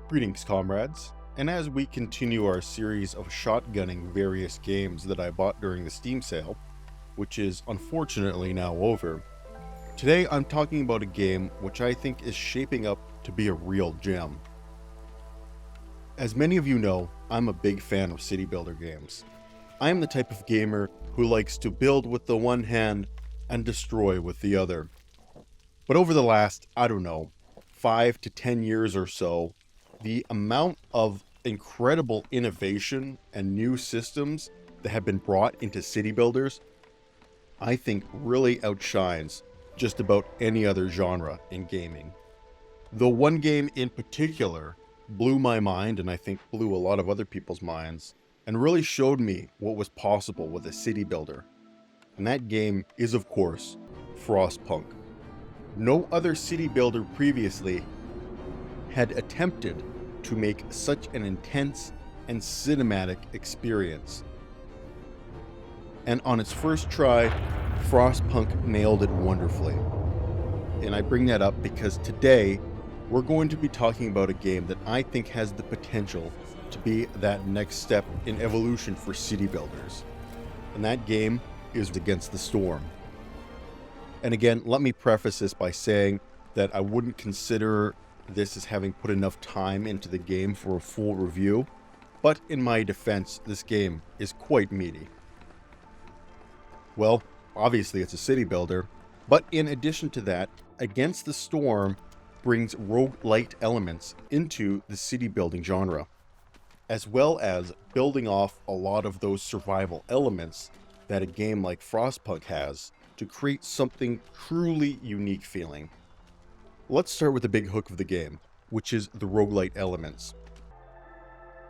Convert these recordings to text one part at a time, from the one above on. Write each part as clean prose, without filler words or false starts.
Greetings, comrades, and as we continue our series of shotgunning various games that I bought during the Steam sale, which is unfortunately now over, today I'm talking about a game which I think is shaping up to be a real gem. As many of you know, I'm a big fan of city builder games. I am the type of gamer who likes to build with the one hand and destroy with the other. But over the last, 5 to 10 years or so, the amount of incredible innovation and new systems that have been brought into city builders, I think really outshines just about any other genre in gaming. The one game in particular blew my mind, and I think blew a lot of other people's minds, and really showed me what was possible with a city builder. And that game is, of course, Frostpunk. No other city builder previously had attempted to make such an intense and cinematic experience. And on its first try, Frostpunk nailed it wonderfully. And I bring that up because today we're going to be talking about a game that I think has the potential to be that next step in evolution for city builders. And that game is Against the Storm. And again, let me preface this by saying that I wouldn't consider this as having put enough time into the game for a full review, but in my defense, this game is quite meaty. Well, obviously it's a city builder, but in addition to that, Against the Storm brings roguelite elements into the city building genre, as well as building off a lot of those survival elements that a game like Frostpunk has to create something truly unique feeling. Let's start with the big hook of the game, which is the roguelite elements.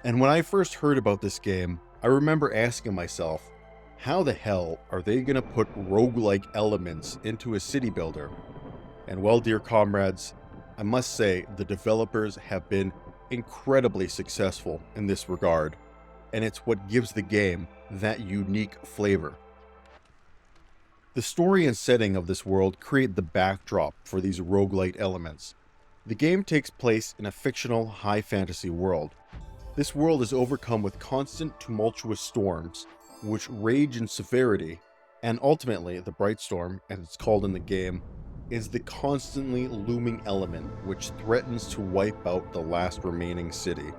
And when I first heard about this game, I remember asking myself, how the hell are they going to put roguelike elements into a city builder? And well, dear comrades, I must say the developers have been incredibly successful in this regard, and it's what gives the game that unique flavor. The story and setting of this world create the backdrop for these roguelite elements. The game takes place in a fictional high fantasy world. This world is overcome with constant tumultuous storms, which rage in severity, and ultimately the Bright Storm, as it's called in the game, is the constantly looming element which threatens to wipe out the last remaining city.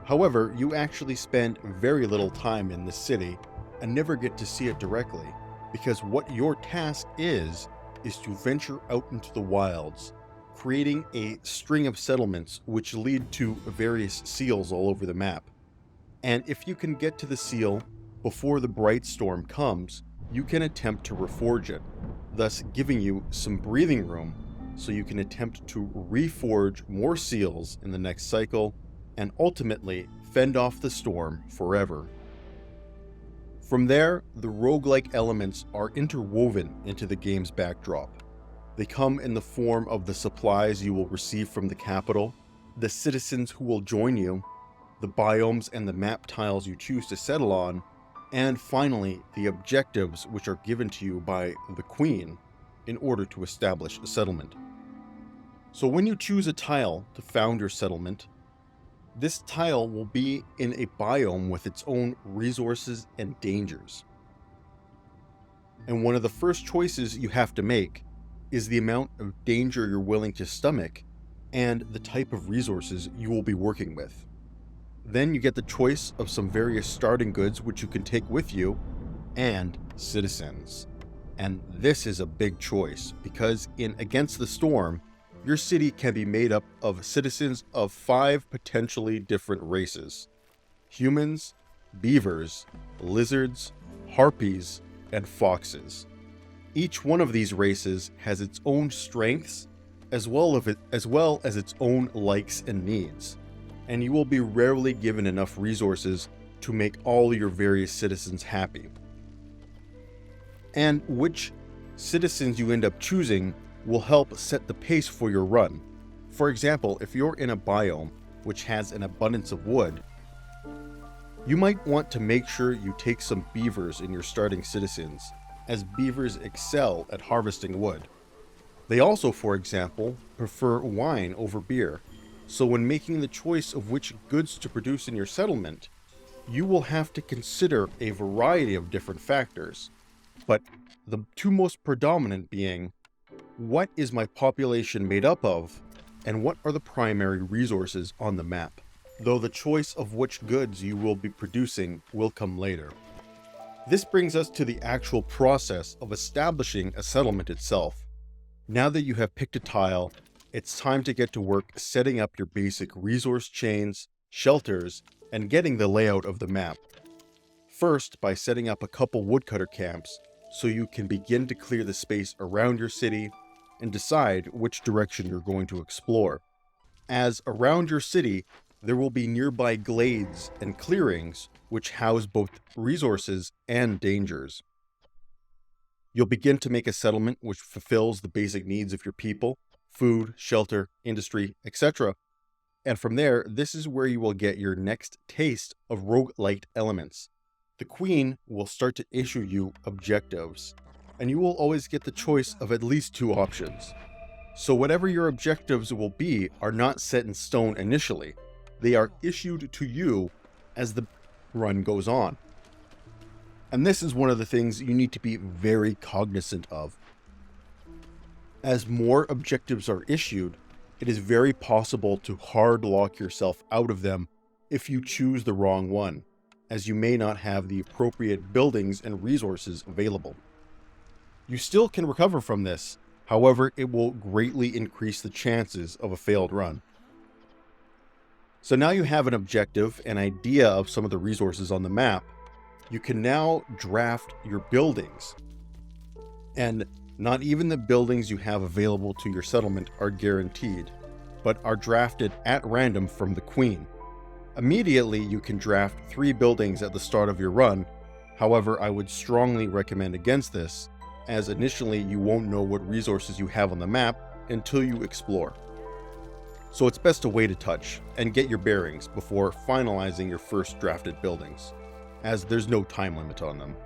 However, you actually spend very little time in this city and never get to see it directly, because what your task is to venture out into the wilds, creating a string of settlements which lead to various seals all over the map. And if you can get to the seal before the Bright Storm comes, you can attempt to reforge it, thus giving you some breathing room so you can attempt to reforge more seals in the next cycle and ultimately fend off the storm forever. From there, the roguelike elements are interwoven into the game's backdrop. They come in the form of the supplies you will receive from the capital, the citizens who will join you, the biomes and the map tiles you choose to settle on, and finally, the objectives which are given to you by the Queen in order to establish a settlement. So when you choose a tile to found your settlement, this tile will be in a biome with its own resources and dangers. And one of the first choices you have to make is the amount of danger you're willing to stomach and the type of resources you will be working with. Then you get the choice of some various starting goods which you can take with you, and citizens. And this is a big choice, because in Against the Storm, your city can be made up of citizens of 5 potentially different races: humans, beavers, lizards, harpies, and foxes. Each one of these races has its own strengths as well as its own likes and needs, and you will be rarely given enough resources to make all your various citizens happy. And which citizens you end up choosing will help set the pace for your run. For example, if you're in a biome which has an abundance of wood, you might want to make sure you take some beavers in your starting citizens, as beavers excel at harvesting wood. They also, for example, prefer wine over beer, So when making the choice of which goods to produce in your settlement, you will have to consider a variety of different factors, but the two most predominant being, what is my population made up of, and what are the primary resources on the map, though the choice of which goods you will be producing will come later. This brings us to the actual process of establishing a settlement itself. Now that you have picked a tile, it's time to get to work setting up your basic resource chains, shelters, and getting the layout of the map. First, by setting up a couple woodcutter camps so you can begin to clear the space around your city and decide which direction you're going to explore. As around your city, there will be nearby glades and clearings which house both resources and dangers. You'll begin to make a settlement which fulfills the basic needs of your people: food, shelter, industry, etc. And from there, this is where you will get your next taste of roguelite elements. The Queen will start to issue you objectives, and you will always get the choice of at least two options. So whatever your objectives will be are not set in stone initially. They are issued to you as the run goes on. And this is one of the things you need to be very cognizant of. As more objectives are issued, it is very possible to hard lock yourself out of them if you choose the wrong one, as you may not have the appropriate buildings and resources available. You still can recover from this, however, it will greatly increase the chances of a failed run. So now you have an objective, an idea of some of the resources on the map. You can now draft your buildings. And not even the buildings you have available to your settlement are guaranteed, but are drafted at random from the Queen. Immediately, you can draft 3 buildings at the start of your run. However, I would strongly recommend against this, as initially you won't know what resources you have on the map until you explore. So it's best to wait a touch and get your bearings before finalizing your first drafted buildings, as there's no time limit on them.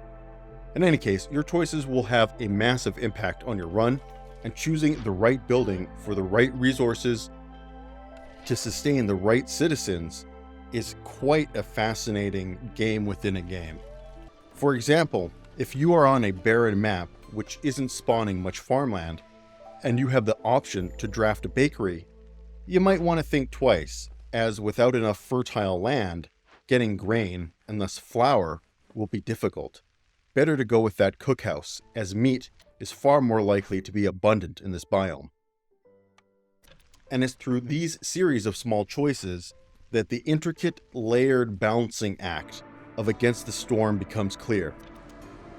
In any case, your choices will have a massive impact on your run, and choosing the right building for the right resources to sustain the right citizens is quite a fascinating game within a game. For example, if you are on a barren map which isn't spawning much farmland, and you have the option to draft a bakery, you might want to think twice, as without enough fertile land, getting grain, and thus flour, will be difficult. Better to go with that cookhouse, as meat is far more likely to be abundant in this biome. And it's through these series of small choices that the intricate, layered balancing act of Against the Storm becomes clear.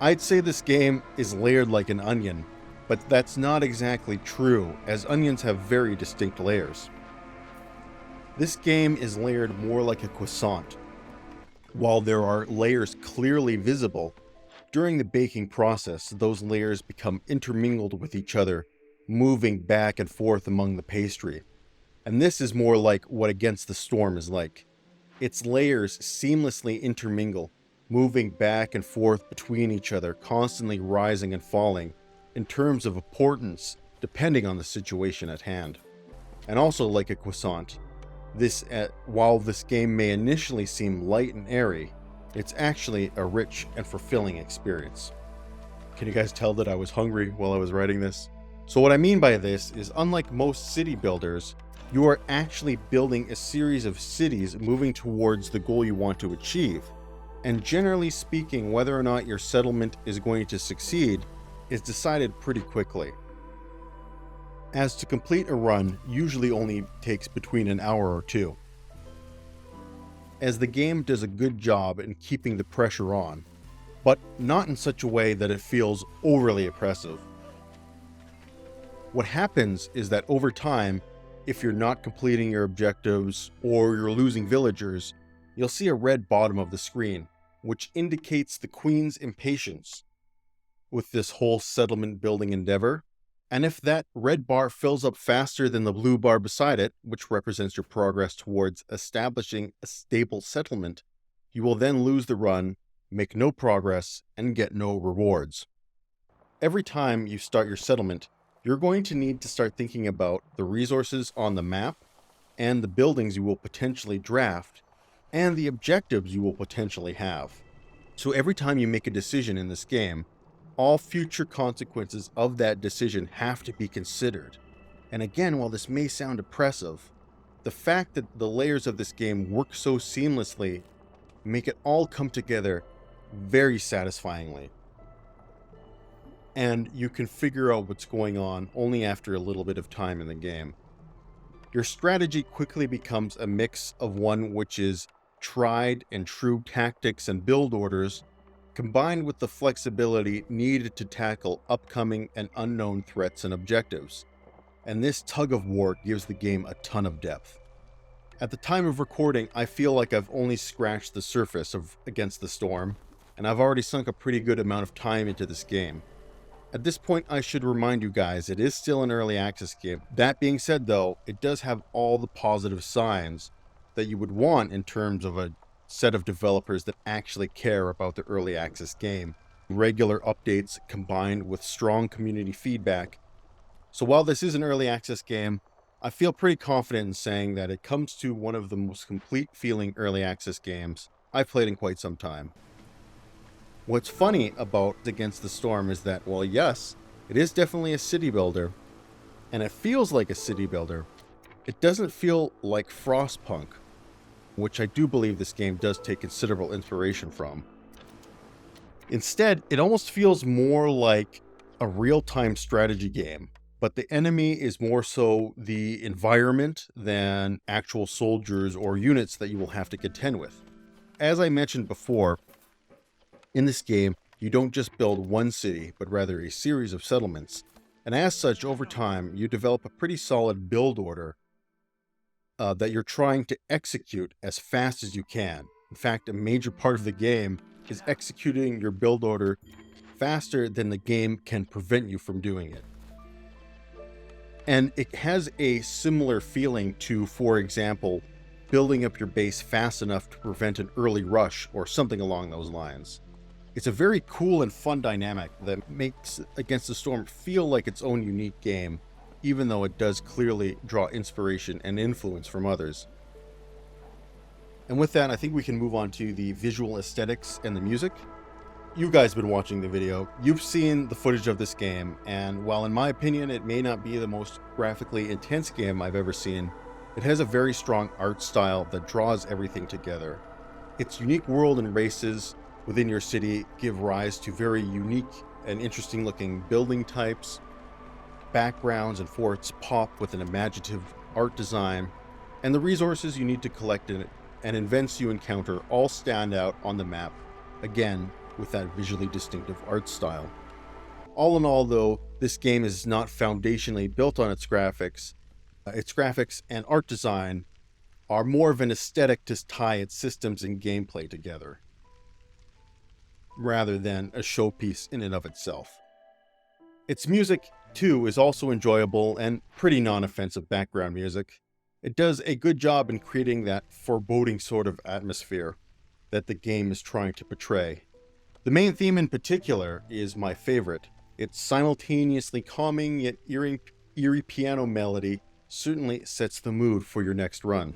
I'd say this game is layered like an onion, but that's not exactly true, as onions have very distinct layers. This game is layered more like a croissant. While there are layers clearly visible, during the baking process, those layers become intermingled with each other, moving back and forth among the pastry. And this is more like what Against the Storm is like. Its layers seamlessly intermingle, moving back and forth between each other, constantly rising and falling, in terms of importance, depending on the situation at hand. And also like a croissant, while this game may initially seem light and airy, it's actually a rich and fulfilling experience. Can you guys tell that I was hungry while I was writing this? So what I mean by this is, unlike most city builders, you are actually building a series of cities moving towards the goal you want to achieve. And generally speaking, whether or not your settlement is going to succeed is decided pretty quickly, as to complete a run usually only takes between an hour or 2. As the game does a good job in keeping the pressure on, but not in such a way that it feels overly oppressive. What happens is that over time, if you're not completing your objectives or you're losing villagers, you'll see a red bottom of the screen, which indicates the Queen's impatience with this whole settlement building endeavor. And if that red bar fills up faster than the blue bar beside it, which represents your progress towards establishing a stable settlement, you will then lose the run, make no progress, and get no rewards. Every time you start your settlement, you're going to need to start thinking about the resources on the map and the buildings you will potentially draft, and the objectives you will potentially have. So every time you make a decision in this game, all future consequences of that decision have to be considered. And again, while this may sound oppressive, the fact that the layers of this game work so seamlessly make it all come together very satisfyingly. And you can figure out what's going on only after a little bit of time in the game. Your strategy quickly becomes a mix of one which is tried and true tactics and build orders, combined with the flexibility needed to tackle upcoming and unknown threats and objectives. And this tug of war gives the game a ton of depth. At the time of recording, I feel like I've only scratched the surface of Against the Storm, and I've already sunk a pretty good amount of time into this game. At this point, I should remind you guys, it is still an early access game. That being said though, it does have all the positive signs that you would want in terms of a set of developers that actually care about the early access game. Regular updates combined with strong community feedback. So while this is an early access game, I feel pretty confident in saying that it comes to one of the most complete feeling early access games I've played in quite some time. What's funny about Against the Storm is that, well, yes, it is definitely a city builder, and it feels like a city builder. It doesn't feel like Frostpunk, which I do believe this game does take considerable inspiration from. Instead, it almost feels more like a real-time strategy game, but the enemy is more so the environment than actual soldiers or units that you will have to contend with. As I mentioned before, in this game, you don't just build one city, but rather a series of settlements. And as such, over time, you develop a pretty solid build order that you're trying to execute as fast as you can. In fact, a major part of the game is executing your build order faster than the game can prevent you from doing it. And it has a similar feeling to, for example, building up your base fast enough to prevent an early rush or something along those lines. It's a very cool and fun dynamic that makes Against the Storm feel like its own unique game, even though it does clearly draw inspiration and influence from others. And with that, I think we can move on to the visual aesthetics and the music. You guys have been watching the video, you've seen the footage of this game, and while in my opinion it may not be the most graphically intense game I've ever seen, it has a very strong art style that draws everything together. Its unique world and races within your city give rise to very unique and interesting looking building types. Backgrounds and forts pop with an imaginative art design, and the resources you need to collect in it and events you encounter all stand out on the map, again with that visually distinctive art style. All in all though, this game is not foundationally built on its graphics. Its graphics and art design are more of an aesthetic to tie its systems and gameplay together, rather than a showpiece in and of itself. Its music, too, is also enjoyable and pretty non-offensive background music. It does a good job in creating that foreboding sort of atmosphere that the game is trying to portray. The main theme in particular is my favorite. Its simultaneously calming yet eerie piano melody certainly sets the mood for your next run.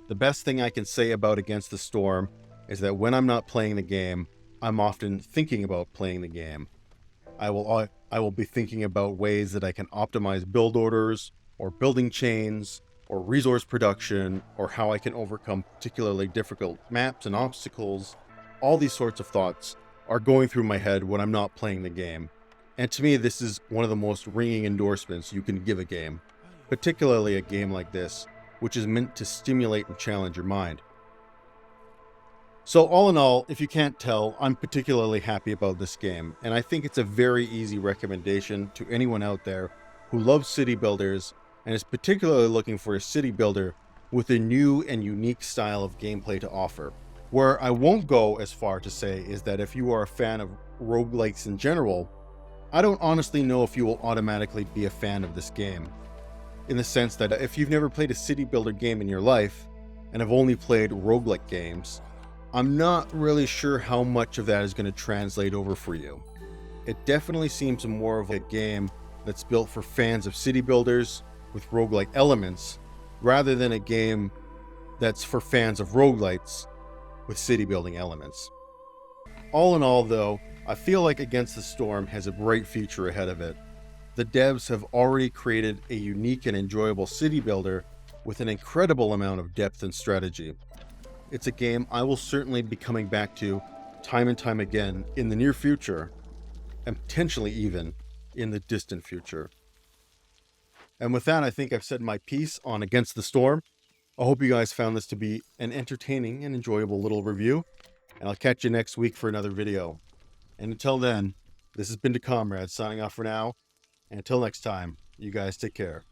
The best thing I can say about Against the Storm is that when I'm not playing the game, I'm often thinking about playing the game. I will be thinking about ways that I can optimize build orders, or building chains, or resource production, or how I can overcome particularly difficult maps and obstacles. All these sorts of thoughts are going through my head when I'm not playing the game. And to me, this is one of the most ringing endorsements you can give a game, particularly a game like this, which is meant to stimulate and challenge your mind. So all in all, if you can't tell, I'm particularly happy about this game, and I think it's a very easy recommendation to anyone out there who loves city builders and is particularly looking for a city builder with a new and unique style of gameplay to offer. Where I won't go as far to say is that if you are a fan of roguelikes in general, I don't honestly know if you will automatically be a fan of this game. In the sense that if you've never played a city builder game in your life, and have only played roguelike games, I'm not really sure how much of that is going to translate over for you. It definitely seems more of a game that's built for fans of city builders with roguelike elements, rather than a game that's for fans of roguelites with city building elements. All in all though, I feel like Against the Storm has a bright future ahead of it. The devs have already created a unique and enjoyable city builder with an incredible amount of depth and strategy. It's a game I will certainly be coming back to time and time again in the near future, and potentially even in the distant future. And with that, I think I've said my piece on Against the Storm. I hope you guys found this to be an entertaining and enjoyable little review, and I'll catch you next week for another video. And until then, this has been the Comrade signing off for now, and until next time, you guys take care.